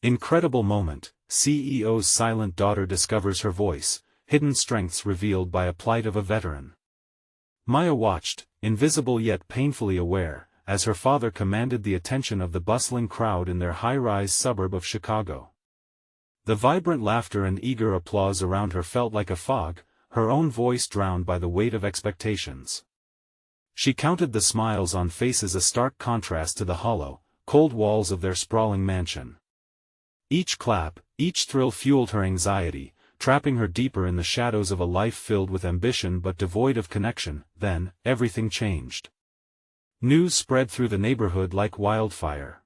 Incredible moment, CEO's silent daughter discovers her voice, hidden strengths revealed by a plight of a veteran. Maya watched, invisible yet painfully aware, as her father commanded the attention of the bustling crowd in their high-rise suburb of Chicago. The vibrant laughter and eager applause around her felt like a fog, her own voice drowned by the weight of expectations. She counted the smiles on faces, a stark contrast to the hollow, cold walls of their sprawling mansion. Each clap, each thrill fueled her anxiety, trapping her deeper in the shadows of a life filled with ambition but devoid of connection. Then, everything changed. News spread through the neighborhood like wildfire.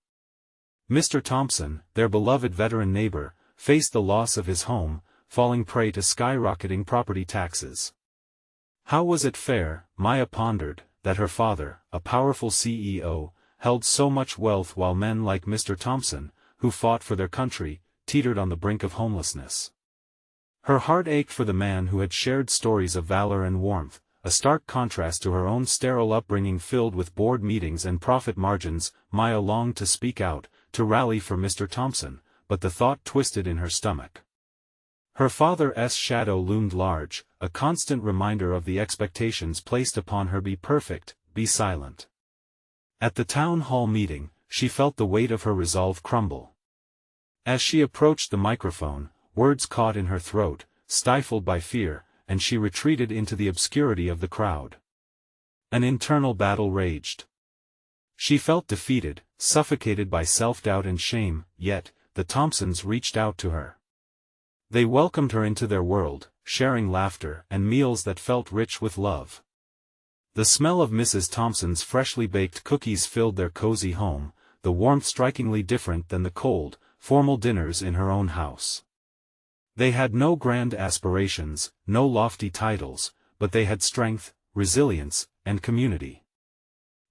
Mr. Thompson, their beloved veteran neighbor, faced the loss of his home, falling prey to skyrocketing property taxes. How was it fair, Maya pondered, that her father, a powerful CEO, held so much wealth while men like Mr. Thompson, who fought for their country, teetered on the brink of homelessness? Her heart ached for the man who had shared stories of valor and warmth, a stark contrast to her own sterile upbringing filled with board meetings and profit margins. Maya longed to speak out, to rally for Mr. Thompson, but the thought twisted in her stomach. Her father's shadow loomed large, a constant reminder of the expectations placed upon her: be perfect, be silent. At the town hall meeting, she felt the weight of her resolve crumble. As she approached the microphone, words caught in her throat, stifled by fear, and she retreated into the obscurity of the crowd. An internal battle raged. She felt defeated, suffocated by self-doubt and shame, yet, the Thompsons reached out to her. They welcomed her into their world, sharing laughter and meals that felt rich with love. The smell of Mrs. Thompson's freshly baked cookies filled their cozy home, the warmth strikingly different than the cold, formal dinners in her own house. They had no grand aspirations, no lofty titles, but they had strength, resilience, and community.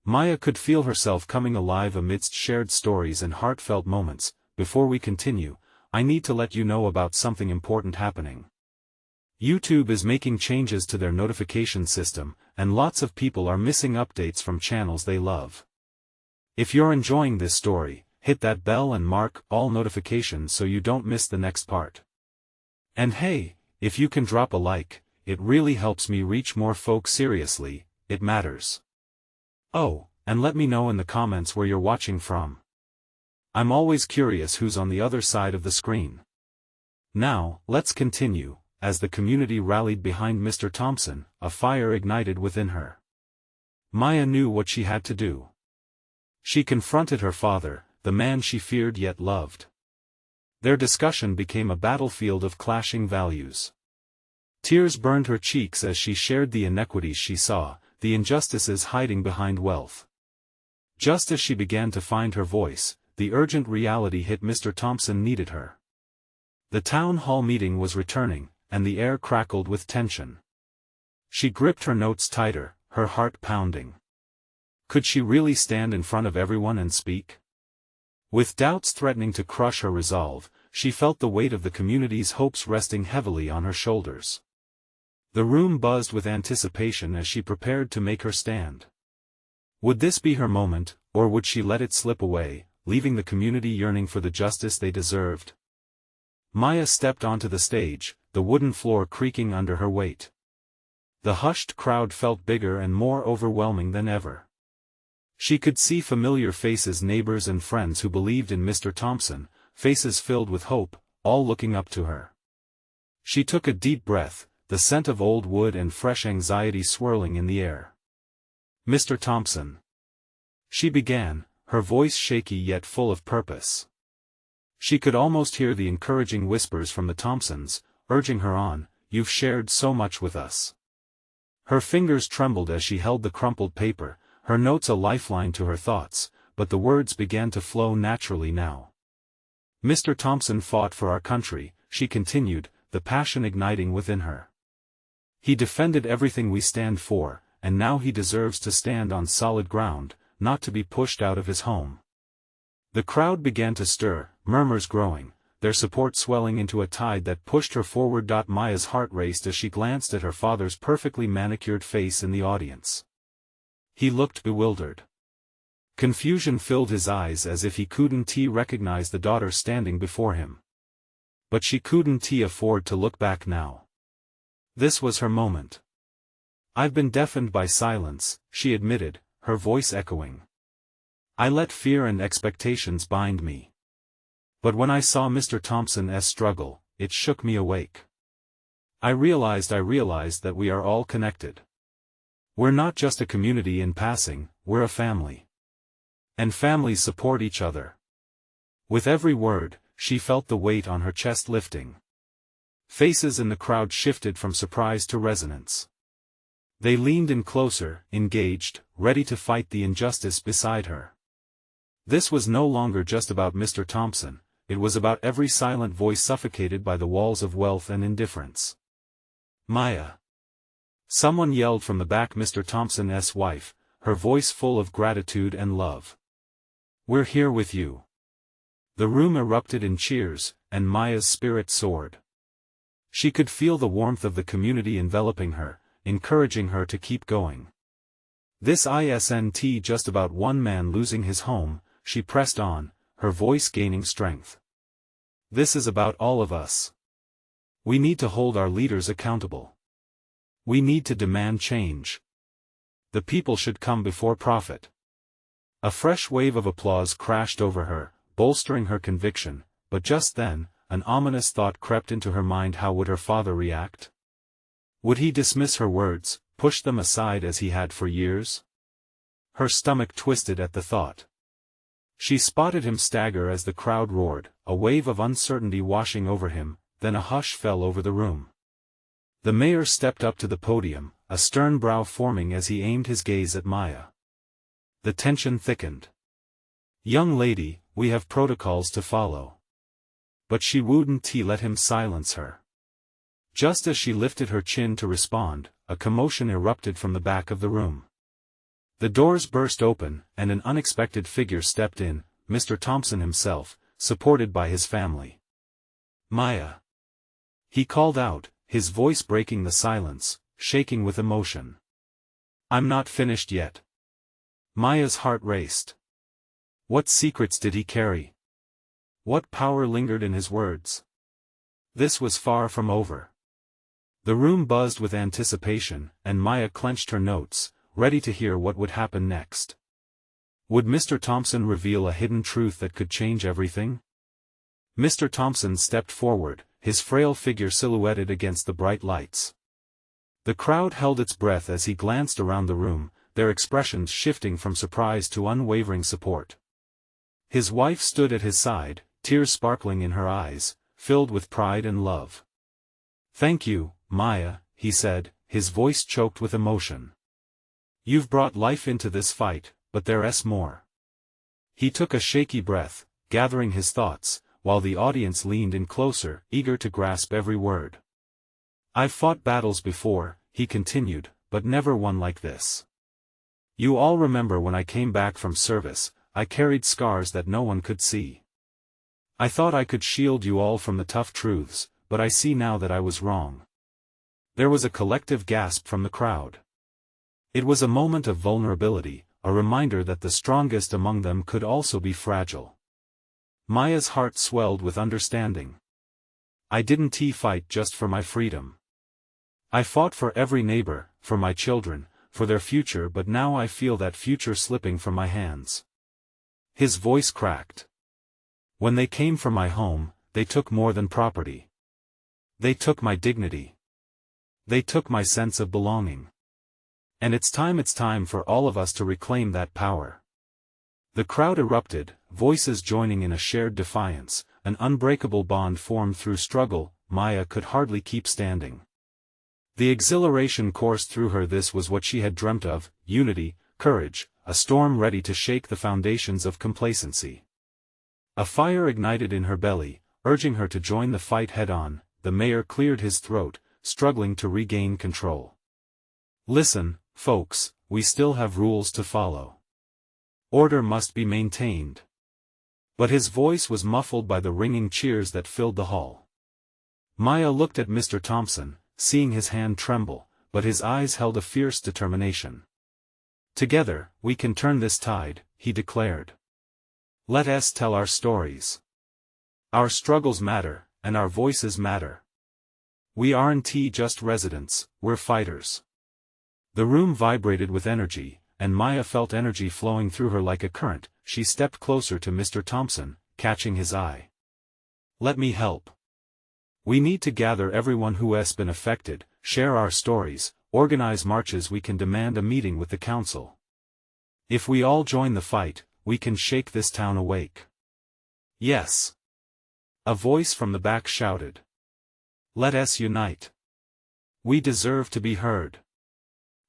Maya could feel herself coming alive amidst shared stories and heartfelt moments. Before we continue, I need to let you know about something important happening. YouTube is making changes to their notification system, and lots of people are missing updates from channels they love. If you're enjoying this story, hit that bell and mark all notifications so you don't miss the next part. And hey, if you can drop a like, it really helps me reach more folks. Seriously, it matters. Oh, and let me know in the comments where you're watching from. I'm always curious who's on the other side of the screen. Now, let's continue. As the community rallied behind Mr. Thompson, a fire ignited within her. Maya knew what she had to do. She confronted her father, the man she feared yet loved. Their discussion became a battlefield of clashing values. Tears burned her cheeks as she shared the inequities she saw, the injustices hiding behind wealth. Just as she began to find her voice, the urgent reality hit: Mr. Thompson needed her. The town hall meeting was returning, and the air crackled with tension. She gripped her notes tighter, her heart pounding. Could she really stand in front of everyone and speak? With doubts threatening to crush her resolve, she felt the weight of the community's hopes resting heavily on her shoulders. The room buzzed with anticipation as she prepared to make her stand. Would this be her moment, or would she let it slip away, leaving the community yearning for the justice they deserved? Maya stepped onto the stage, the wooden floor creaking under her weight. The hushed crowd felt bigger and more overwhelming than ever. She could see familiar faces, neighbors and friends who believed in Mr. Thompson, faces filled with hope, all looking up to her. She took a deep breath, the scent of old wood and fresh anxiety swirling in the air. Mr. Thompson. She began, her voice shaky yet full of purpose. She could almost hear the encouraging whispers from the Thompsons, urging her on. You've shared so much with us. Her fingers trembled as she held the crumpled paper, her notes a lifeline to her thoughts, but the words began to flow naturally now. Mr. Thompson fought for our country, she continued, the passion igniting within her. He defended everything we stand for, and now he deserves to stand on solid ground, not to be pushed out of his home. The crowd began to stir, murmurs growing, their support swelling into a tide that pushed her forward. Maya's heart raced as she glanced at her father's perfectly manicured face in the audience. He looked bewildered. Confusion filled his eyes as if he couldn't recognize the daughter standing before him. But she couldn't afford to look back now. This was her moment. "I've been deafened by silence," she admitted, her voice echoing. "I let fear and expectations bind me. But when I saw Mr. Thompson's struggle, it shook me awake. I realized that we are all connected. We're not just a community in passing, we're a family. And families support each other." With every word, she felt the weight on her chest lifting. Faces in the crowd shifted from surprise to resonance. They leaned in closer, engaged, ready to fight the injustice beside her. This was no longer just about Mr. Thompson, it was about every silent voice suffocated by the walls of wealth and indifference. "Maya!" Someone yelled from the back, Mr. Thompson's wife, her voice full of gratitude and love. "We're here with you." The room erupted in cheers, and Maya's spirit soared. She could feel the warmth of the community enveloping her, encouraging her to keep going. "This isn't just about one man losing his home," she pressed on, her voice gaining strength. "This is about all of us. We need to hold our leaders accountable. We need to demand change. The people should come before profit." A fresh wave of applause crashed over her, bolstering her conviction, but just then, an ominous thought crept into her mind. How would her father react? Would he dismiss her words, push them aside as he had for years? Her stomach twisted at the thought. She spotted him stagger as the crowd roared, a wave of uncertainty washing over him, then a hush fell over the room. The mayor stepped up to the podium, a stern brow forming as he aimed his gaze at Maya. The tension thickened. "Young lady, we have protocols to follow." But she wouldn't let him silence her. Just as she lifted her chin to respond, a commotion erupted from the back of the room. The doors burst open, and an unexpected figure stepped in, Mr. Thompson himself, supported by his family. "Maya!" he called out, his voice breaking the silence, shaking with emotion. "I'm not finished yet." Maya's heart raced. What secrets did he carry? What power lingered in his words? This was far from over. The room buzzed with anticipation, and Maya clenched her notes, ready to hear what would happen next. Would Mr. Thompson reveal a hidden truth that could change everything? Mr. Thompson stepped forward, his frail figure silhouetted against the bright lights. The crowd held its breath as he glanced around the room, their expressions shifting from surprise to unwavering support. His wife stood at his side, tears sparkling in her eyes, filled with pride and love. "Thank you, Maya," he said, his voice choked with emotion. "You've brought life into this fight, but there's more." He took a shaky breath, gathering his thoughts, while the audience leaned in closer, eager to grasp every word. "I've fought battles before," he continued, "but never one like this. You all remember when I came back from service, I carried scars that no one could see. I thought I could shield you all from the tough truths, but I see now that I was wrong." There was a collective gasp from the crowd. It was a moment of vulnerability, a reminder that the strongest among them could also be fragile. Maya's heart swelled with understanding. "I didn't fight just for my freedom. I fought for every neighbor, for my children, for their future, but now I feel that future slipping from my hands." His voice cracked. "When they came for my home, they took more than property. They took my dignity. They took my sense of belonging. And it's time for all of us to reclaim that power." The crowd erupted, voices joining in a shared defiance, an unbreakable bond formed through struggle. Maya could hardly keep standing. The exhilaration coursed through her. This was what she had dreamt of: unity, courage, a storm ready to shake the foundations of complacency. A fire ignited in her belly, urging her to join the fight head-on. The mayor cleared his throat, struggling to regain control. "Listen, folks, we still have rules to follow. Order must be maintained." But his voice was muffled by the ringing cheers that filled the hall. Maya looked at Mr. Thompson, seeing his hand tremble, but his eyes held a fierce determination. Together, we can turn this tide, he declared. Let us tell our stories. Our struggles matter, and our voices matter. We aren't just residents, we're fighters. The room vibrated with energy, and Maya felt energy flowing through her like a current. She stepped closer to Mr. Thompson, catching his eye. Let me help. We need to gather everyone who has been affected, share our stories, organize marches. We can demand a meeting with the council. If we all join the fight, we can shake this town awake. Yes. A voice from the back shouted. Let us unite. We deserve to be heard.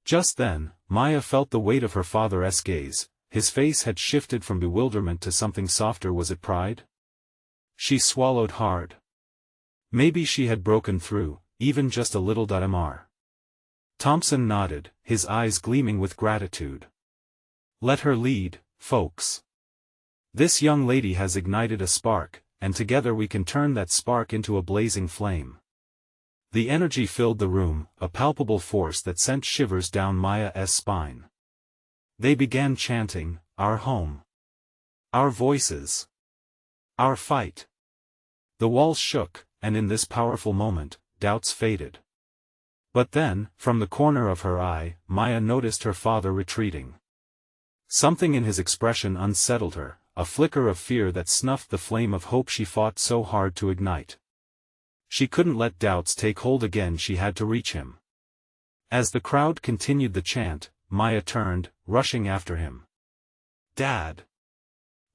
Just then, Maya felt the weight of her father's gaze. His face had shifted from bewilderment to something softer. Was it pride? She swallowed hard. Maybe she had broken through, even just a little. Mr. Thompson nodded, his eyes gleaming with gratitude. Let her lead, folks. This young lady has ignited a spark, and together we can turn that spark into a blazing flame. The energy filled the room, a palpable force that sent shivers down Maya's spine. They began chanting, our home. Our voices. Our fight. The walls shook, and in this powerful moment, doubts faded. But then, from the corner of her eye, Maya noticed her father retreating. Something in his expression unsettled her, a flicker of fear that snuffed the flame of hope she fought so hard to ignite. She couldn't let doubts take hold again. She had to reach him. As the crowd continued the chant, Maya turned, rushing after him. Dad!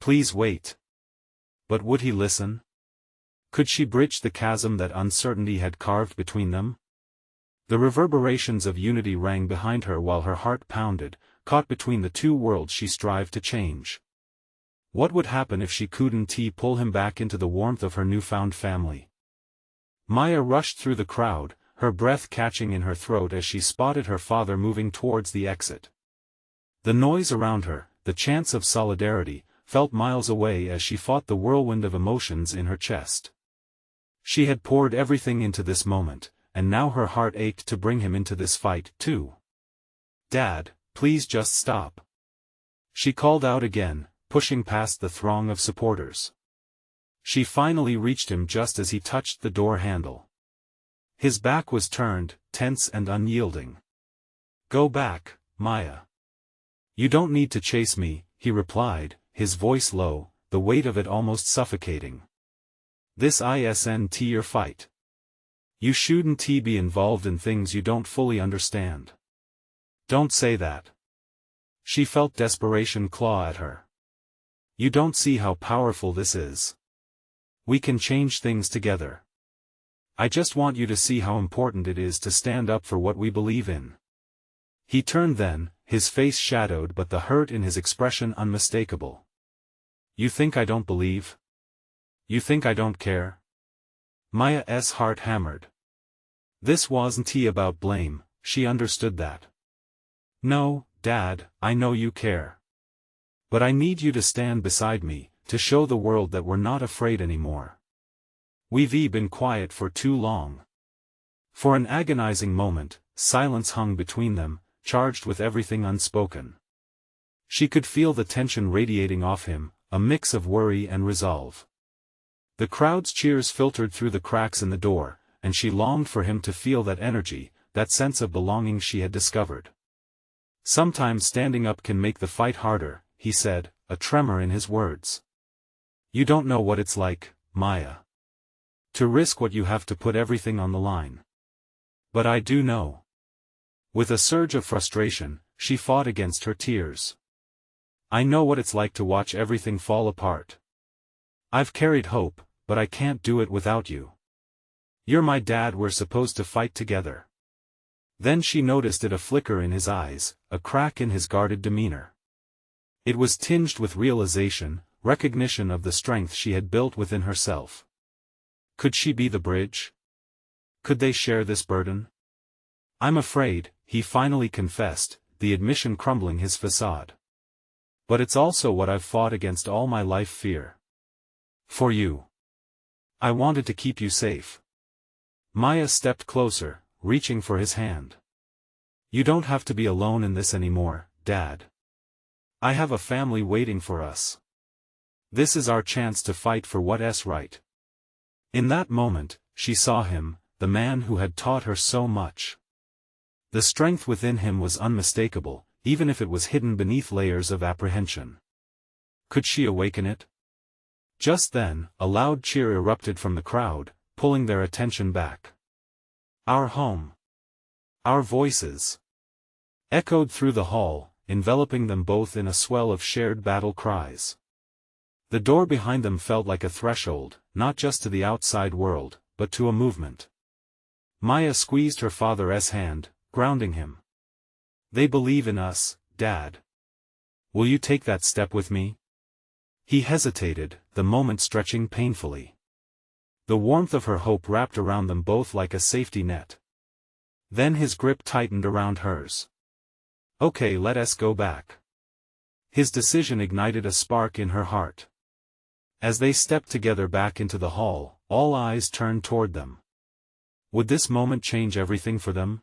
Please wait. But would he listen? Could she bridge the chasm that uncertainty had carved between them? The reverberations of unity rang behind her while her heart pounded, caught between the two worlds she strived to change. What would happen if she couldn't pull him back into the warmth of her newfound family? Maya rushed through the crowd, her breath catching in her throat as she spotted her father moving towards the exit. The noise around her, the chants of solidarity, felt miles away as she fought the whirlwind of emotions in her chest. She had poured everything into this moment, and now her heart ached to bring him into this fight, too. Dad, please just stop. She called out again, pushing past the throng of supporters. She finally reached him just as he touched the door handle. His back was turned, tense and unyielding. Go back, Maya. You don't need to chase me, he replied, his voice low, the weight of it almost suffocating. This isn't your fight. You shouldn't be involved in things you don't fully understand. Don't say that. She felt desperation claw at her. You don't see how powerful this is. We can change things together. I just want you to see how important it is to stand up for what we believe in. He turned then, his face shadowed but the hurt in his expression unmistakable. You think I don't believe? You think I don't care? Maya's heart hammered. This wasn't about blame, she understood that. No, Dad, I know you care. But I need you to stand beside me, to show the world that we're not afraid anymore. We've been quiet for too long. For an agonizing moment, silence hung between them, charged with everything unspoken. She could feel the tension radiating off him, a mix of worry and resolve. The crowd's cheers filtered through the cracks in the door, and she longed for him to feel that energy, that sense of belonging she had discovered. Sometimes standing up can make the fight harder, he said, a tremor in his words. You don't know what it's like, Maya. To risk what you have to put everything on the line. But I do know. With a surge of frustration, she fought against her tears. I know what it's like to watch everything fall apart. I've carried hope, but I can't do it without you. You're my dad, we're supposed to fight together. Then she noticed a flicker in his eyes, a crack in his guarded demeanor. It was tinged with realization, recognition of the strength she had built within herself. Could she be the bridge? Could they share this burden? I'm afraid, he finally confessed, the admission crumbling his facade. But it's also what I've fought against all my life, fear. For you. I wanted to keep you safe. Maya stepped closer, reaching for his hand. You don't have to be alone in this anymore, Dad. I have a family waiting for us. This is our chance to fight for what's right." In that moment, she saw him, the man who had taught her so much. The strength within him was unmistakable, even if it was hidden beneath layers of apprehension. Could she awaken it? Just then, a loud cheer erupted from the crowd, pulling their attention back. "Our home! Our voices!" echoed through the hall, enveloping them both in a swell of shared battle cries. The door behind them felt like a threshold, not just to the outside world, but to a movement. Maya squeezed her father's hand, grounding him. "They believe in us, Dad. Will you take that step with me?" He hesitated, the moment stretching painfully. The warmth of her hope wrapped around them both like a safety net. Then his grip tightened around hers. "Okay, let us go back." His decision ignited a spark in her heart. As they stepped together back into the hall, all eyes turned toward them. Would this moment change everything for them?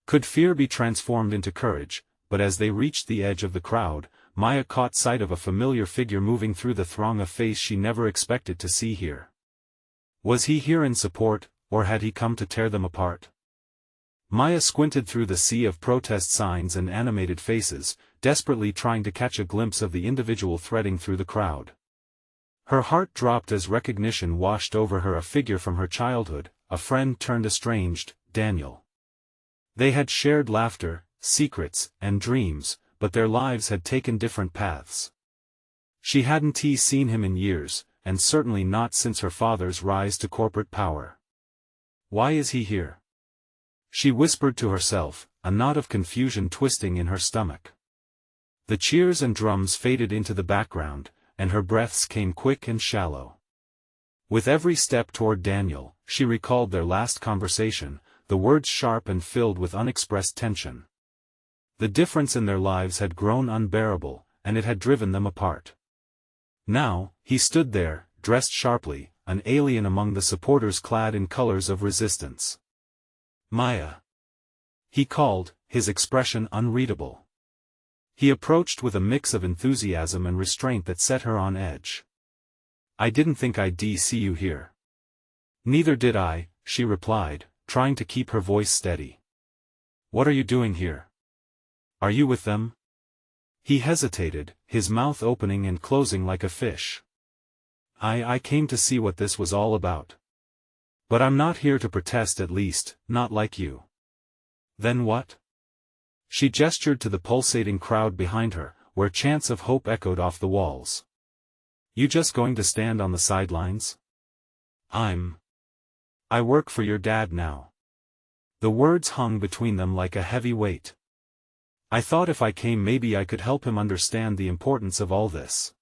Could fear be transformed into courage? But as they reached the edge of the crowd, Maya caught sight of a familiar figure moving through the throng, a face she never expected to see here. Was he here in support, or had he come to tear them apart? Maya squinted through the sea of protest signs and animated faces, desperately trying to catch a glimpse of the individual threading through the crowd. Her heart dropped as recognition washed over her, a figure from her childhood, a friend turned estranged, Daniel. They had shared laughter, secrets, and dreams, but their lives had taken different paths. She hadn't seen him in years, and certainly not since her father's rise to corporate power. Why is he here? She whispered to herself, a knot of confusion twisting in her stomach. The cheers and drums faded into the background, and her breaths came quick and shallow. With every step toward Daniel, she recalled their last conversation, the words sharp and filled with unexpressed tension. The difference in their lives had grown unbearable, and it had driven them apart. Now, he stood there, dressed sharply, an alien among the supporters clad in colors of resistance. "Maya!" he called, his expression unreadable. He approached with a mix of enthusiasm and restraint that set her on edge. "I didn't think I'd see you here." "Neither did I," she replied, trying to keep her voice steady. "What are you doing here? Are you with them?" He hesitated, his mouth opening and closing like a fish. I came to see what this was all about. But I'm not here to protest, at least, not like you." "Then what?" She gestured to the pulsating crowd behind her, where chants of hope echoed off the walls. "You just going to stand on the sidelines?" I work for your dad now." The words hung between them like a heavy weight. "I thought if I came maybe I could help him understand the importance of all this."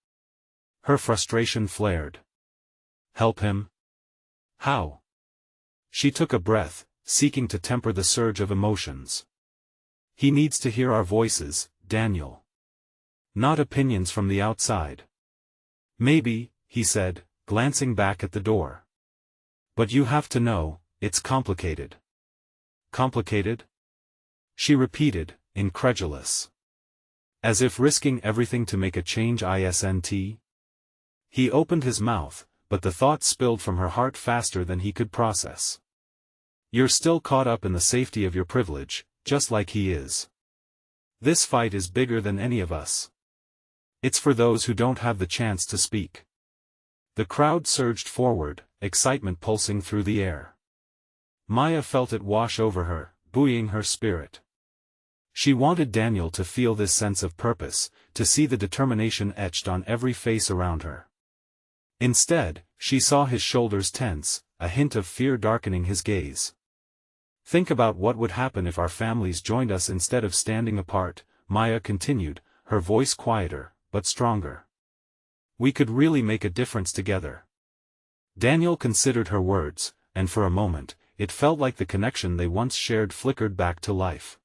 Her frustration flared. "Help him? How?" She took a breath, seeking to temper the surge of emotions. "He needs to hear our voices, Daniel. Not opinions from the outside." "Maybe," he said, glancing back at the door. "But you have to know, it's complicated." "Complicated?" she repeated, incredulous. "As if risking everything to make a change isn't?" He opened his mouth, but the thought spilled from her heart faster than he could process. "You're still caught up in the safety of your privilege, just like he is. This fight is bigger than any of us. It's for those who don't have the chance to speak." The crowd surged forward, excitement pulsing through the air. Maya felt it wash over her, buoying her spirit. She wanted Daniel to feel this sense of purpose, to see the determination etched on every face around her. Instead, she saw his shoulders tense, a hint of fear darkening his gaze. "Think about what would happen if our families joined us instead of standing apart," Maya continued, her voice quieter, but stronger. "We could really make a difference together." Daniel considered her words, and for a moment, it felt like the connection they once shared flickered back to life.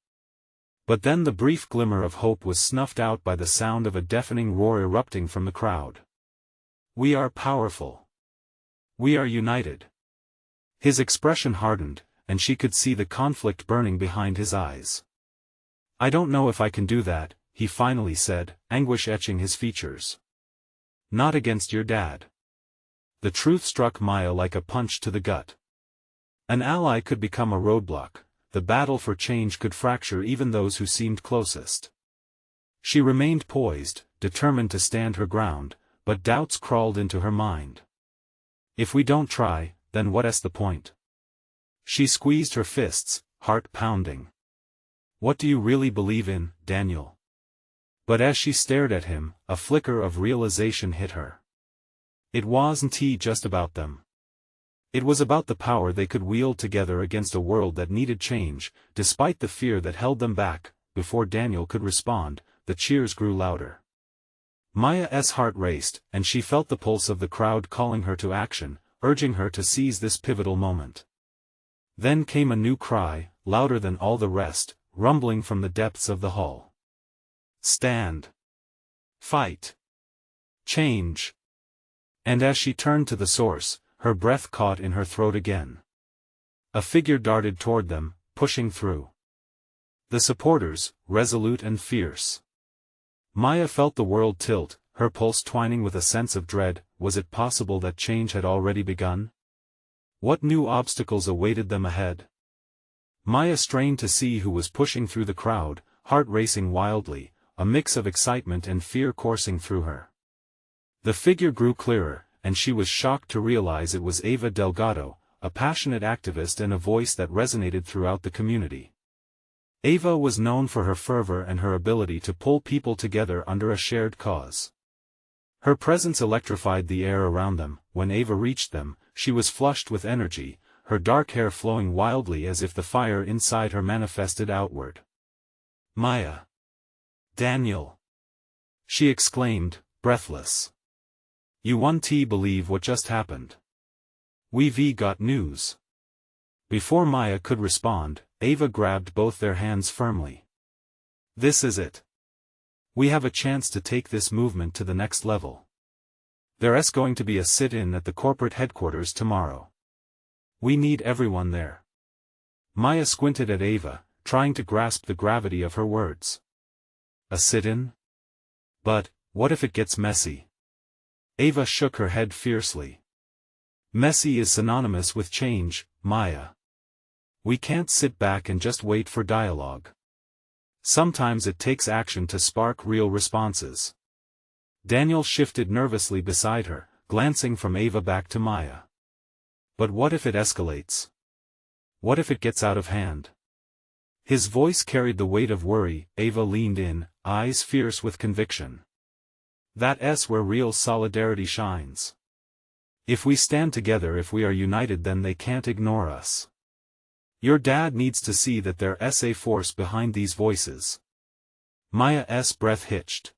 But then the brief glimmer of hope was snuffed out by the sound of a deafening roar erupting from the crowd. "We are powerful. We are united." His expression hardened, and she could see the conflict burning behind his eyes. "I don't know if I can do that," he finally said, anguish etching his features. Not against your dad. The truth struck Maya like a punch to the gut. An ally could become a roadblock, the battle for change could fracture even those who seemed closest. She remained poised, determined to stand her ground, but doubts crawled into her mind. If we don't try, then what's the point? She squeezed her fists, heart pounding. What do you really believe in, Daniel? But as she stared at him, a flicker of realization hit her. It wasn't just about them. It was about the power they could wield together against a world that needed change. Despite the fear that held them back, before Daniel could respond, the cheers grew louder. Maya's heart raced, and she felt the pulse of the crowd calling her to action, urging her to seize this pivotal moment. Then came a new cry, louder than all the rest, rumbling from the depths of the hall. Stand. Fight. Change. And as she turned to the source, her breath caught in her throat again. A figure darted toward them, pushing through. The supporters, resolute and fierce. Maya felt the world tilt, her pulse twining with a sense of dread. Was it possible that change had already begun? What new obstacles awaited them ahead? Maya strained to see who was pushing through the crowd, heart racing wildly, a mix of excitement and fear coursing through her. The figure grew clearer, and she was shocked to realize it was Ava Delgado, a passionate activist and a voice that resonated throughout the community. Ava was known for her fervor and her ability to pull people together under a shared cause. Her presence electrified the air around them. When Ava reached them, she was flushed with energy, her dark hair flowing wildly as if the fire inside her manifested outward. Maya. Daniel. She exclaimed, breathless. You won't believe what just happened. We've got news. Before Maya could respond, Ava grabbed both their hands firmly. This is it. We have a chance to take this movement to the next level. There's going to be a sit-in at the corporate headquarters tomorrow. We need everyone there. Maya squinted at Ava, trying to grasp the gravity of her words. A sit-in? But, what if it gets messy? Ava shook her head fiercely. Messy is synonymous with change, Maya. We can't sit back and just wait for dialogue. Sometimes it takes action to spark real responses. Daniel shifted nervously beside her, glancing from Ava back to Maya. But what if it escalates? What if it gets out of hand? His voice carried the weight of worry. Ava leaned in, eyes fierce with conviction. That's where real solidarity shines. If we stand together, if we are united, then they can't ignore us. Your dad needs to see that there's a force behind these voices. Maya's breath hitched.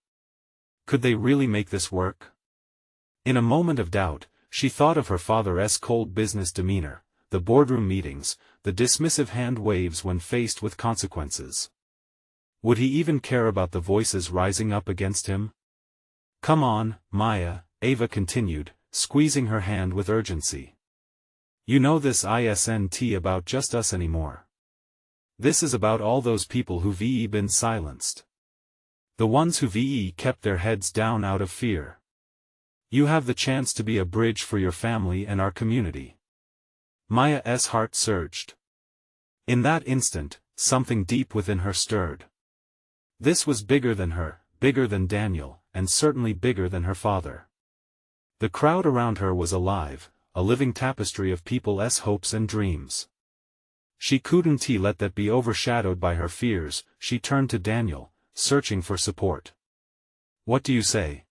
Could they really make this work? In a moment of doubt, she thought of her father's cold business demeanor, the boardroom meetings, the dismissive hand waves when faced with consequences. Would he even care about the voices rising up against him? Come on, Maya, Ava continued, squeezing her hand with urgency. You know this isn't about just us anymore. This is about all those people who've been silenced. The ones who've kept their heads down out of fear. You have the chance to be a bridge for your family and our community. Maya's heart surged. In that instant, something deep within her stirred. This was bigger than her, bigger than Daniel, and certainly bigger than her father. The crowd around her was alive, a living tapestry of people's hopes and dreams. She couldn't let that be overshadowed by her fears. She turned to Daniel, searching for support. What do you say?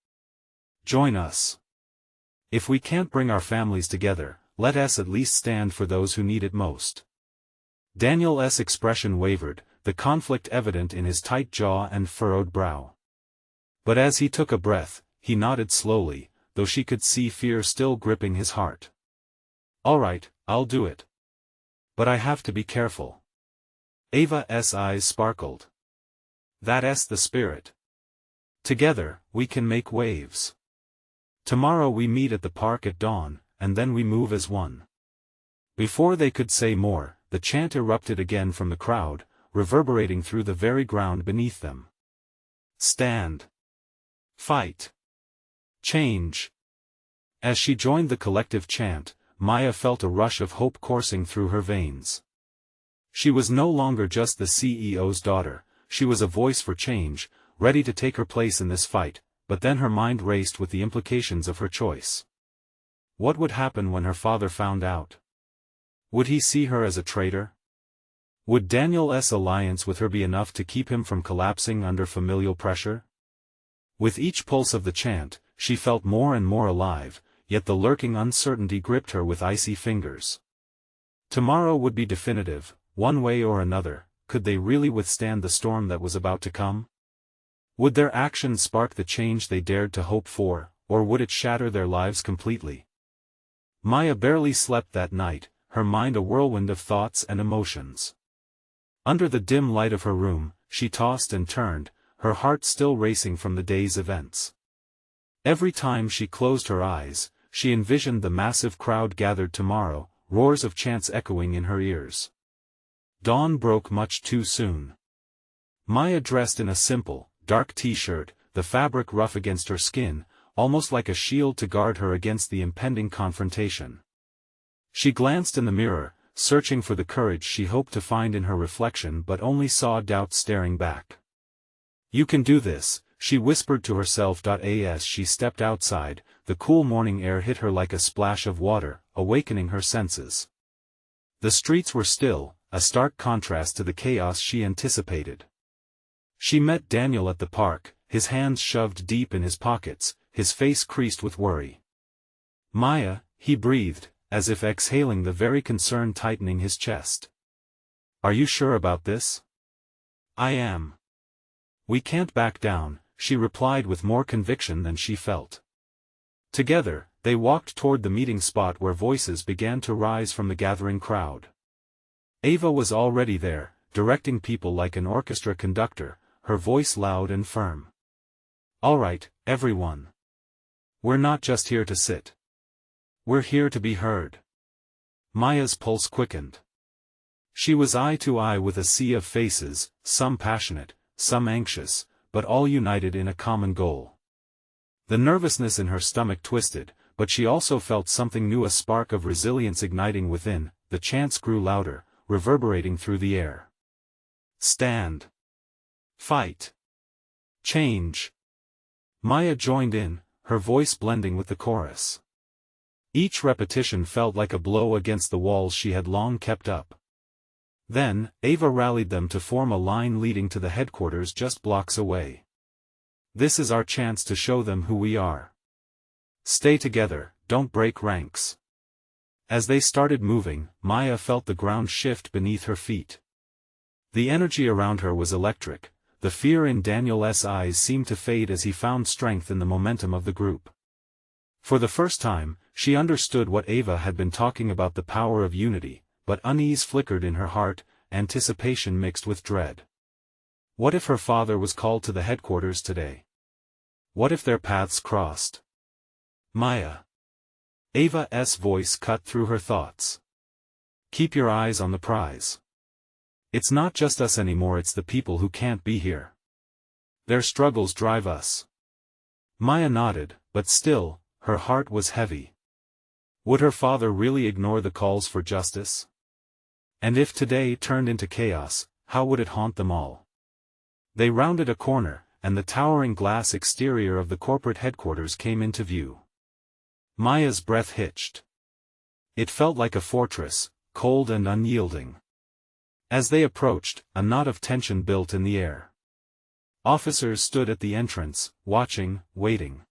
Join us. If we can't bring our families together, let us at least stand for those who need it most. Daniel's expression wavered, the conflict evident in his tight jaw and furrowed brow. But as he took a breath, he nodded slowly, though she could see fear still gripping his heart. All right, I'll do it. But I have to be careful. Ava's eyes sparkled. That's the spirit. Together, we can make waves. Tomorrow we meet at the park at dawn, and then we move as one. Before they could say more, the chant erupted again from the crowd, reverberating through the very ground beneath them. Stand. Fight. Change. As she joined the collective chant, Maya felt a rush of hope coursing through her veins. She was no longer just the CEO's daughter, she was a voice for change, ready to take her place in this fight, but then her mind raced with the implications of her choice. What would happen when her father found out? Would he see her as a traitor? Would Daniel's alliance with her be enough to keep him from collapsing under familial pressure? With each pulse of the chant, she felt more and more alive, yet the lurking uncertainty gripped her with icy fingers. Tomorrow would be definitive, one way or another. Could they really withstand the storm that was about to come? Would their actions spark the change they dared to hope for, or would it shatter their lives completely? Maya barely slept that night, her mind a whirlwind of thoughts and emotions. Under the dim light of her room, she tossed and turned, her heart still racing from the day's events. Every time she closed her eyes, she envisioned the massive crowd gathered tomorrow, roars of chants echoing in her ears. Dawn broke much too soon. Maya dressed in a simple, dark t-shirt, the fabric rough against her skin, almost like a shield to guard her against the impending confrontation. She glanced in the mirror, searching for the courage she hoped to find in her reflection but only saw doubt staring back. "You can do this," she whispered to herself. As she stepped outside, the cool morning air hit her like a splash of water, awakening her senses. The streets were still, a stark contrast to the chaos she anticipated. She met Daniel at the park, his hands shoved deep in his pockets, his face creased with worry. "Maya," he breathed, as if exhaling the very concern tightening his chest. "Are you sure about this?" "I am." "We can't back down," she replied with more conviction than she felt. Together, they walked toward the meeting spot where voices began to rise from the gathering crowd. Ava was already there, directing people like an orchestra conductor, her voice loud and firm. "All right, everyone. We're not just here to sit. We're here to be heard." Maya's pulse quickened. She was eye to eye with a sea of faces, some passionate, some anxious, but all united in a common goal. The nervousness in her stomach twisted, but she also felt something new, a spark of resilience igniting within. The chants grew louder, reverberating through the air. "Stand. Fight. Change." Maya joined in, her voice blending with the chorus. Each repetition felt like a blow against the walls she had long kept up. Then, Ava rallied them to form a line leading to the headquarters just blocks away. "This is our chance to show them who we are. Stay together, don't break ranks." As they started moving, Maya felt the ground shift beneath her feet. The energy around her was electric, the fear in Daniel's eyes seemed to fade as he found strength in the momentum of the group. For the first time, she understood what Ava had been talking about, the power of unity, but unease flickered in her heart, anticipation mixed with dread. What if her father was called to the headquarters today? What if their paths crossed? "Maya." Ava's voice cut through her thoughts. "Keep your eyes on the prize. It's not just us anymore, it's the people who can't be here. Their struggles drive us." Maya nodded, but still, her heart was heavy. Would her father really ignore the calls for justice? And if today turned into chaos, how would it haunt them all? They rounded a corner, and the towering glass exterior of the corporate headquarters came into view. Maya's breath hitched. It felt like a fortress, cold and unyielding. As they approached, a knot of tension built in the air. Officers stood at the entrance, watching, waiting.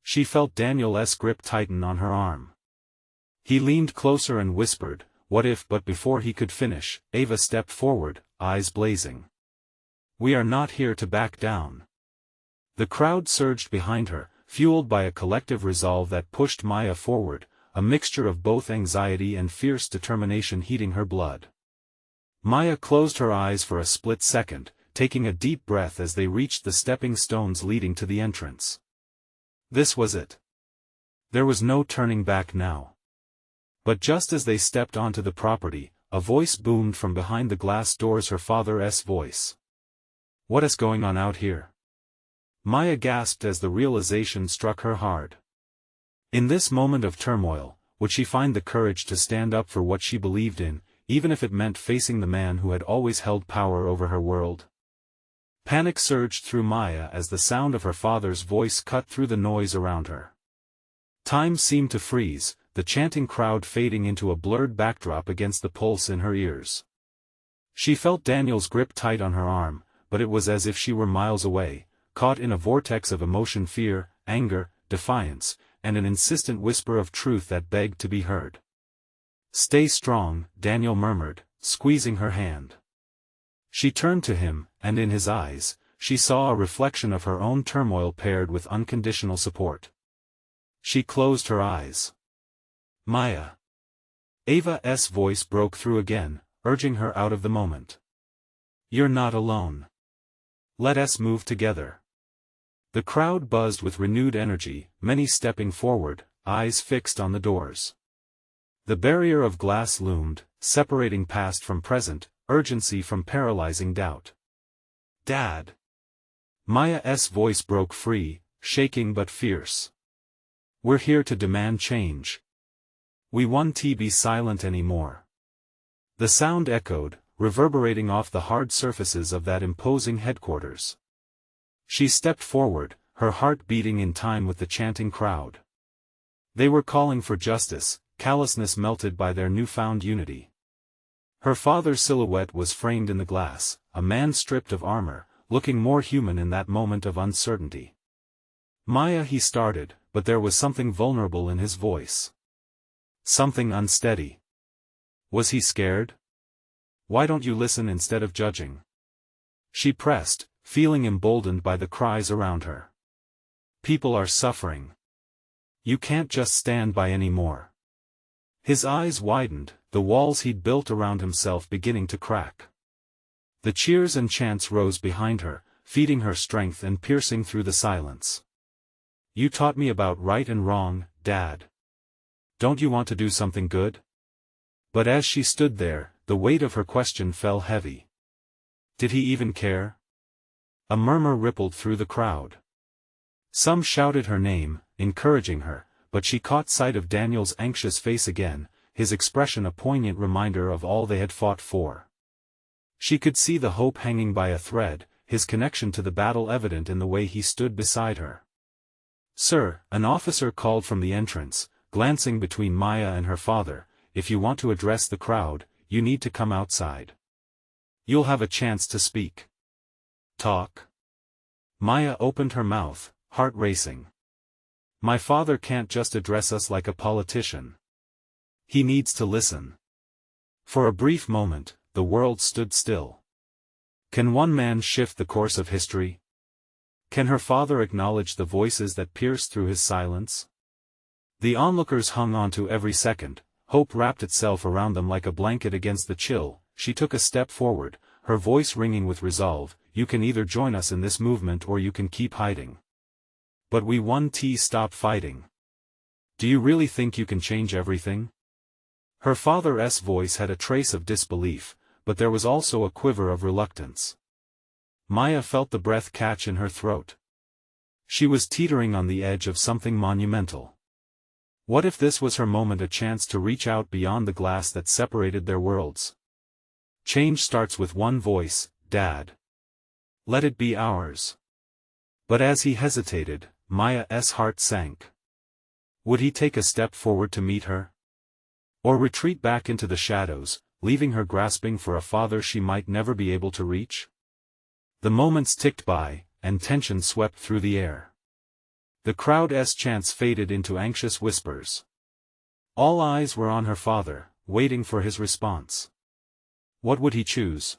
She felt Daniel's grip tighten on her arm. He leaned closer and whispered, "What if?" But before he could finish, Ava stepped forward, eyes blazing. "We are not here to back down." The crowd surged behind her, fueled by a collective resolve that pushed Maya forward, a mixture of both anxiety and fierce determination heating her blood. Maya closed her eyes for a split second, taking a deep breath as they reached the stepping stones leading to the entrance. This was it. There was no turning back now. But just as they stepped onto the property, a voice boomed from behind the glass doors, her father's voice. "What is going on out here? Maya gasped as the realization struck her hard. In this moment of turmoil, would she find the courage to stand up for what she believed in, even if it meant facing the man who had always held power over her world? Panic surged through Maya as the sound of her father's voice cut through the noise around her. Time seemed to freeze, the chanting crowd fading into a blurred backdrop against the pulse in her ears. She felt Daniel's grip tight on her arm, but it was as if she were miles away, caught in a vortex of emotion, fear, anger, defiance, and an insistent whisper of truth that begged to be heard. "Stay strong," Daniel murmured, squeezing her hand. She turned to him, and in his eyes, she saw a reflection of her own turmoil paired with unconditional support. She closed her eyes. "Maya." Ava's voice broke through again, urging her out of the moment. "You're not alone. Let us move together." The crowd buzzed with renewed energy, many stepping forward, eyes fixed on the doors. The barrier of glass loomed, separating past from present, urgency from paralyzing doubt. "Dad." Maya's voice broke free, shaking but fierce. "We're here to demand change. We won't be silent anymore." The sound echoed, reverberating off the hard surfaces of that imposing headquarters. She stepped forward, her heart beating in time with the chanting crowd. They were calling for justice, callousness melted by their newfound unity. Her father's silhouette was framed in the glass, a man stripped of armor, looking more human in that moment of uncertainty. "Maya," he started, but there was something vulnerable in his voice. Something unsteady. Was he scared? "Why don't you listen instead of judging?" She pressed, feeling emboldened by the cries around her. "People are suffering. You can't just stand by anymore." His eyes widened, the walls he'd built around himself beginning to crack. The cheers and chants rose behind her, feeding her strength and piercing through the silence. "You taught me about right and wrong, Dad. Don't you want to do something good?" But as she stood there, the weight of her question fell heavy. Did he even care? A murmur rippled through the crowd. Some shouted her name, encouraging her, but she caught sight of Daniel's anxious face again, his expression a poignant reminder of all they had fought for. She could see the hope hanging by a thread, his connection to the battle evident in the way he stood beside her. "Sir," an officer called from the entrance, glancing between Maya and her father, "if you want to address the crowd, you need to come outside. You'll have a chance to speak." "Talk?" Maya opened her mouth, heart racing. "My father can't just address us like a politician. He needs to listen." For a brief moment, the world stood still. Can one man shift the course of history? Can her father acknowledge the voices that pierced through his silence? The onlookers hung on to every second, hope wrapped itself around them like a blanket against the chill. She took a step forward, her voice ringing with resolve. "You can either join us in this movement or you can keep hiding. But we won't stop fighting. Do you really think you can change everything?" Her father's voice had a trace of disbelief, but there was also a quiver of reluctance. Maya felt the breath catch in her throat. She was teetering on the edge of something monumental. What if this was her moment, a chance to reach out beyond the glass that separated their worlds? "Change starts with one voice, Dad. Let it be ours." But as he hesitated, Maya's heart sank. Would he take a step forward to meet her? Or retreat back into the shadows, leaving her grasping for a father she might never be able to reach? The moments ticked by, and tension swept through the air. The crowd's chants faded into anxious whispers. All eyes were on her father, waiting for his response. What would he choose?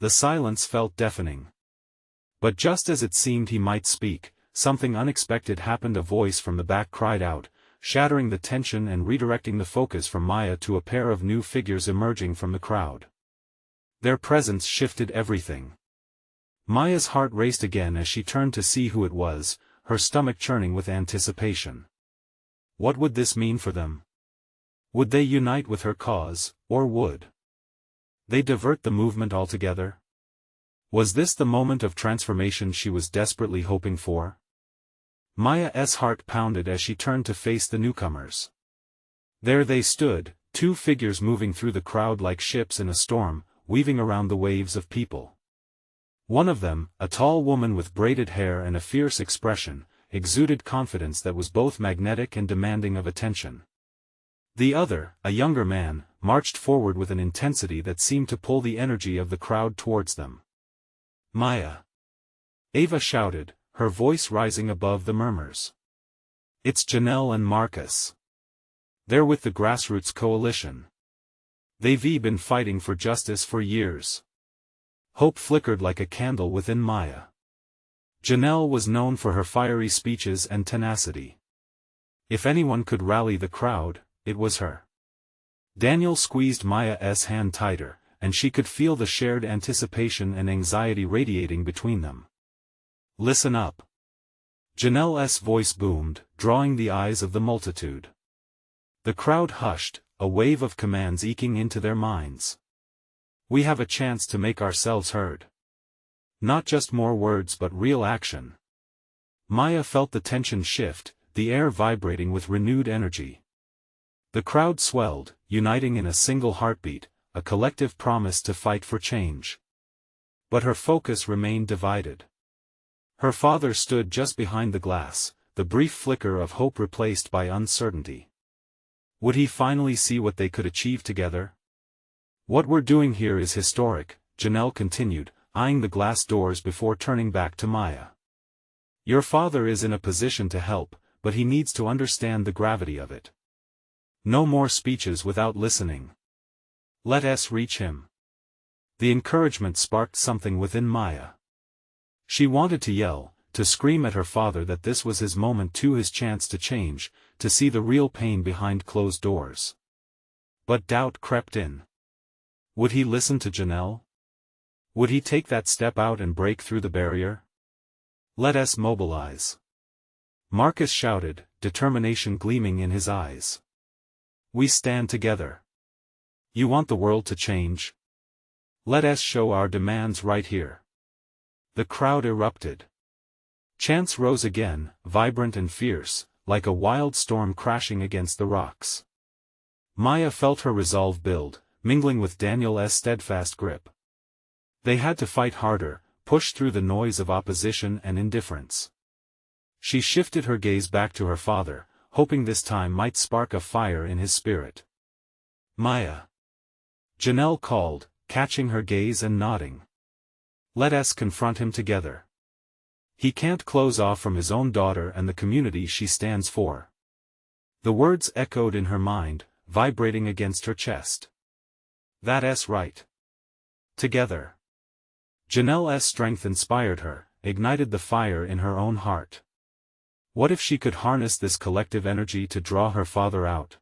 The silence felt deafening. But just as it seemed he might speak, something unexpected happened. A voice from the back cried out, shattering the tension and redirecting the focus from Maya to a pair of new figures emerging from the crowd. Their presence shifted everything. Maya's heart raced again as she turned to see who it was, her stomach churning with anticipation. What would this mean for them? Would they unite with her cause, or would they divert the movement altogether? Was this the moment of transformation she was desperately hoping for? Maya's heart pounded as she turned to face the newcomers. There they stood, two figures moving through the crowd like ships in a storm, weaving around the waves of people. One of them, a tall woman with braided hair and a fierce expression, exuded confidence that was both magnetic and demanding of attention. The other, a younger man, marched forward with an intensity that seemed to pull the energy of the crowd towards them. Maya! Ava shouted, her voice rising above the murmurs. It's Janelle and Marcus. They're with the Grassroots Coalition. They've been fighting for justice for years. Hope flickered like a candle within Maya. Janelle was known for her fiery speeches and tenacity. If anyone could rally the crowd, it was her. Daniel squeezed Maya's hand tighter, and she could feel the shared anticipation and anxiety radiating between them. Listen up. Janelle's voice boomed, drawing the eyes of the multitude. The crowd hushed, a wave of commands eking into their minds. We have a chance to make ourselves heard. Not just more words but real action. Maya felt the tension shift, the air vibrating with renewed energy. The crowd swelled, uniting in a single heartbeat, a collective promise to fight for change. But her focus remained divided. Her father stood just behind the glass, the brief flicker of hope replaced by uncertainty. Would he finally see what they could achieve together? What we're doing here is historic, Janelle continued, eyeing the glass doors before turning back to Maya. Your father is in a position to help, but he needs to understand the gravity of it. No more speeches without listening. Let us reach him. The encouragement sparked something within Maya. She wanted to yell, to scream at her father that this was his moment too, his chance to change, to see the real pain behind closed doors. But doubt crept in. Would he listen to Janelle? Would he take that step out and break through the barrier? Let us mobilize. Marcus shouted, determination gleaming in his eyes. We stand together. You want the world to change? Let us show our demands right here. The crowd erupted. Chants rose again, vibrant and fierce, like a wild storm crashing against the rocks. Maya felt her resolve build, mingling with Daniel's steadfast grip. They had to fight harder, push through the noise of opposition and indifference. She shifted her gaze back to her father, hoping this time might spark a fire in his spirit. Maya! Janelle called, catching her gaze and nodding. Let us confront him together. He can't close off from his own daughter and the community she stands for. The words echoed in her mind, vibrating against her chest. That's right. Together. Janelle's strength inspired her, ignited the fire in her own heart. What if she could harness this collective energy to draw her father out?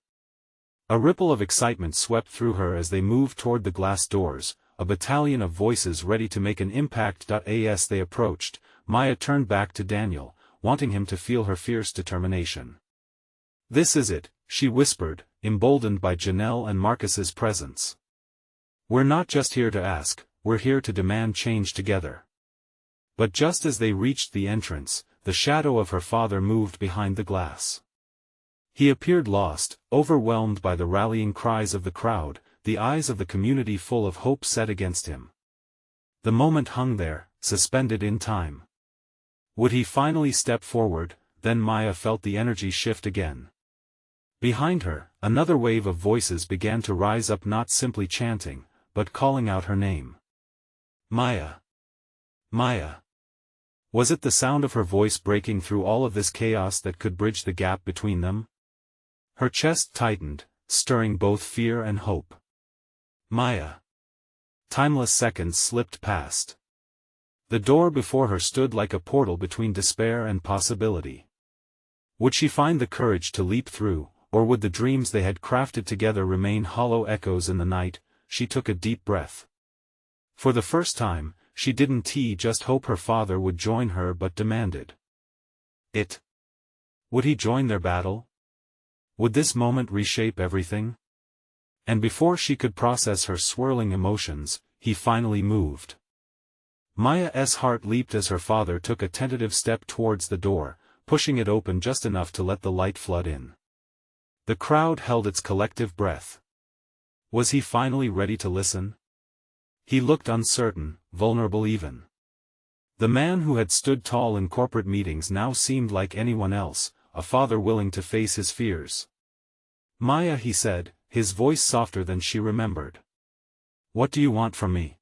A ripple of excitement swept through her as they moved toward the glass doors, a battalion of voices ready to make an impact. As they approached, Maya turned back to Daniel, wanting him to feel her fierce determination. This is it, she whispered, emboldened by Janelle and Marcus's presence. We're not just here to ask, we're here to demand change together. But just as they reached the entrance, the shadow of her father moved behind the glass. He appeared lost, overwhelmed by the rallying cries of the crowd, the eyes of the community full of hope set against him. The moment hung there, suspended in time. Would he finally step forward? Then Maya felt the energy shift again. Behind her, another wave of voices began to rise up, not simply chanting, but calling out her name. Maya! Maya! Was it the sound of her voice breaking through all of this chaos that could bridge the gap between them? Her chest tightened, stirring both fear and hope. Maya! Timeless seconds slipped past. The door before her stood like a portal between despair and possibility. Would she find the courage to leap through, or would the dreams they had crafted together remain hollow echoes in the night? She took a deep breath. For the first time, she didn't just hope her father would join her but demanded it. Would he join their battle? Would this moment reshape everything? And before she could process her swirling emotions, he finally moved. Maya's heart leaped as her father took a tentative step towards the door, pushing it open just enough to let the light flood in. The crowd held its collective breath. Was he finally ready to listen? He looked uncertain, vulnerable even. The man who had stood tall in corporate meetings now seemed like anyone else, a father willing to face his fears. "Maya," he said, his voice softer than she remembered. "What do you want from me?"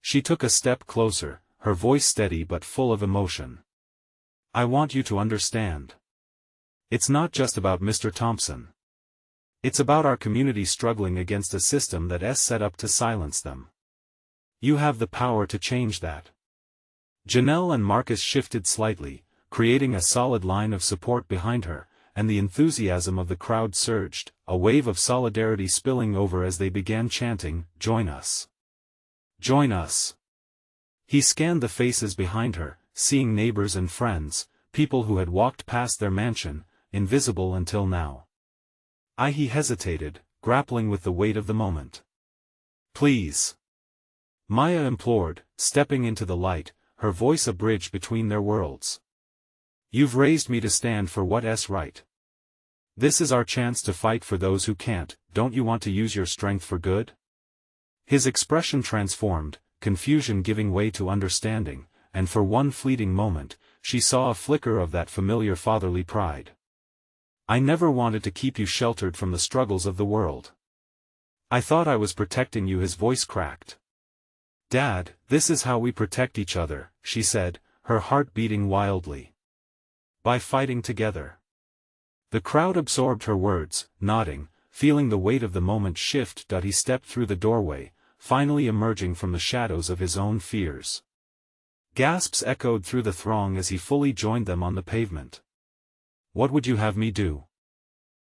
She took a step closer, her voice steady but full of emotion. "I want you to understand. It's not just about Mr. Thompson. It's about our community struggling against a system that's set up to silence them. You have the power to change that." Janelle and Marcus shifted slightly, creating a solid line of support behind her, and the enthusiasm of the crowd surged, a wave of solidarity spilling over as they began chanting, "Join us! Join us!" He scanned the faces behind her, seeing neighbors and friends, people who had walked past their mansion, invisible until now. He hesitated, grappling with the weight of the moment. "Please!" Maya implored, stepping into the light, her voice a bridge between their worlds. "You've raised me to stand for what's right. This is our chance to fight for those who can't. Don't you want to use your strength for good?" His expression transformed, confusion giving way to understanding, and for one fleeting moment, she saw a flicker of that familiar fatherly pride. "I never wanted to keep you sheltered from the struggles of the world. I thought I was protecting you." His voice cracked. "Dad, this is how we protect each other," she said, her heart beating wildly. "By fighting together." The crowd absorbed her words, nodding, feeling the weight of the moment shift. He stepped through the doorway, finally emerging from the shadows of his own fears. Gasps echoed through the throng as he fully joined them on the pavement. "What would you have me do?"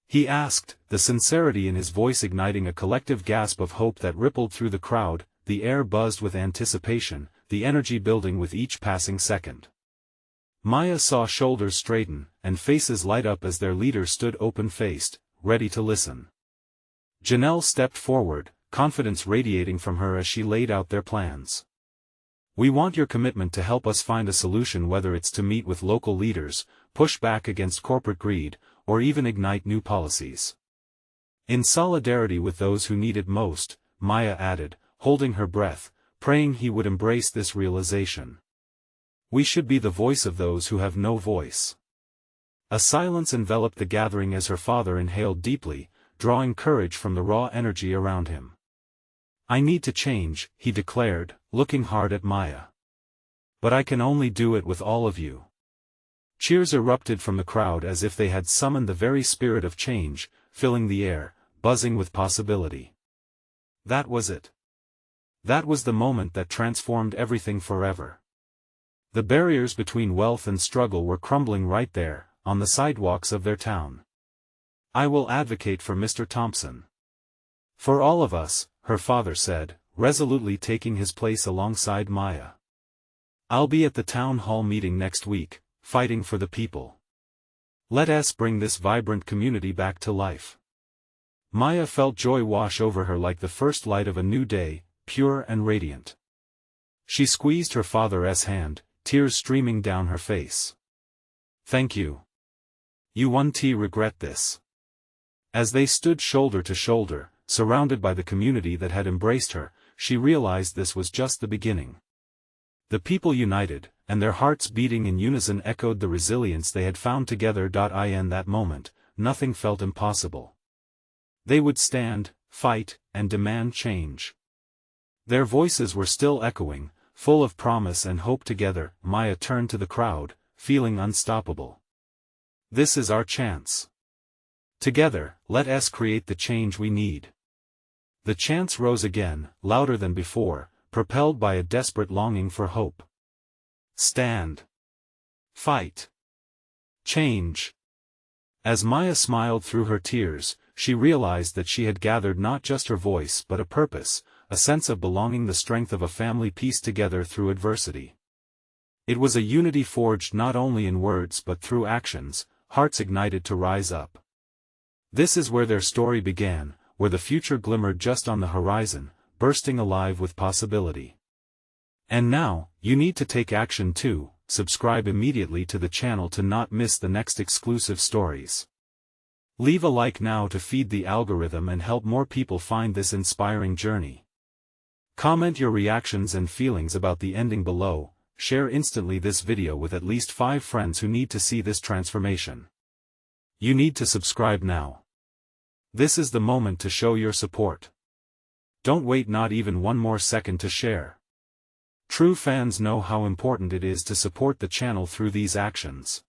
he asked, the sincerity in his voice igniting a collective gasp of hope that rippled through the crowd. The air buzzed with anticipation, the energy building with each passing second. Maya saw shoulders straighten, and faces light up as their leader stood open-faced, ready to listen. Janelle stepped forward, confidence radiating from her as she laid out their plans. "We want your commitment to help us find a solution, whether it's to meet with local leaders, push back against corporate greed, or even ignite new policies. In solidarity with those who need it most," Maya added, holding her breath, praying he would embrace this realization. "We should be the voice of those who have no voice." A silence enveloped the gathering as her father inhaled deeply, drawing courage from the raw energy around him. "I need to change," he declared, looking hard at Maya. "But I can only do it with all of you." Cheers erupted from the crowd as if they had summoned the very spirit of change, filling the air, buzzing with possibility. That was it. That was the moment that transformed everything forever. The barriers between wealth and struggle were crumbling right there, on the sidewalks of their town. "I will advocate for Mr. Thompson. For all of us," her father said, resolutely taking his place alongside Maya. "I'll be at the town hall meeting next week, fighting for the people. Let us bring this vibrant community back to life." Maya felt joy wash over her like the first light of a new day, pure and radiant. She squeezed her father's hand, tears streaming down her face. "Thank you. You won't regret this." As they stood shoulder to shoulder, surrounded by the community that had embraced her, she realized this was just the beginning. The people united, and their hearts beating in unison echoed the resilience they had found together. In that moment, nothing felt impossible. They would stand, fight, and demand change. Their voices were still echoing, full of promise and hope. Together, Maya turned to the crowd, feeling unstoppable. "This is our chance. Together, let us create the change we need." The chants rose again, louder than before, propelled by a desperate longing for hope. Stand. Fight. Change. As Maya smiled through her tears, she realized that she had gathered not just her voice but a purpose, a sense of belonging, the strength of a family pieced together through adversity. It was a unity forged not only in words but through actions, hearts ignited to rise up. This is where their story began, where the future glimmered just on the horizon, bursting alive with possibility. And now, You need to take action too. Subscribe immediately to the channel to not miss the next exclusive stories. Leave a like now to feed the algorithm and help more people find this inspiring journey. Comment your reactions and feelings about the ending below. Share instantly this video with at least 5 friends who need to see this transformation. You need to subscribe now. This is the moment to show your support. Don't wait not even one more second to share. True fans know how important it is to support the channel through these actions.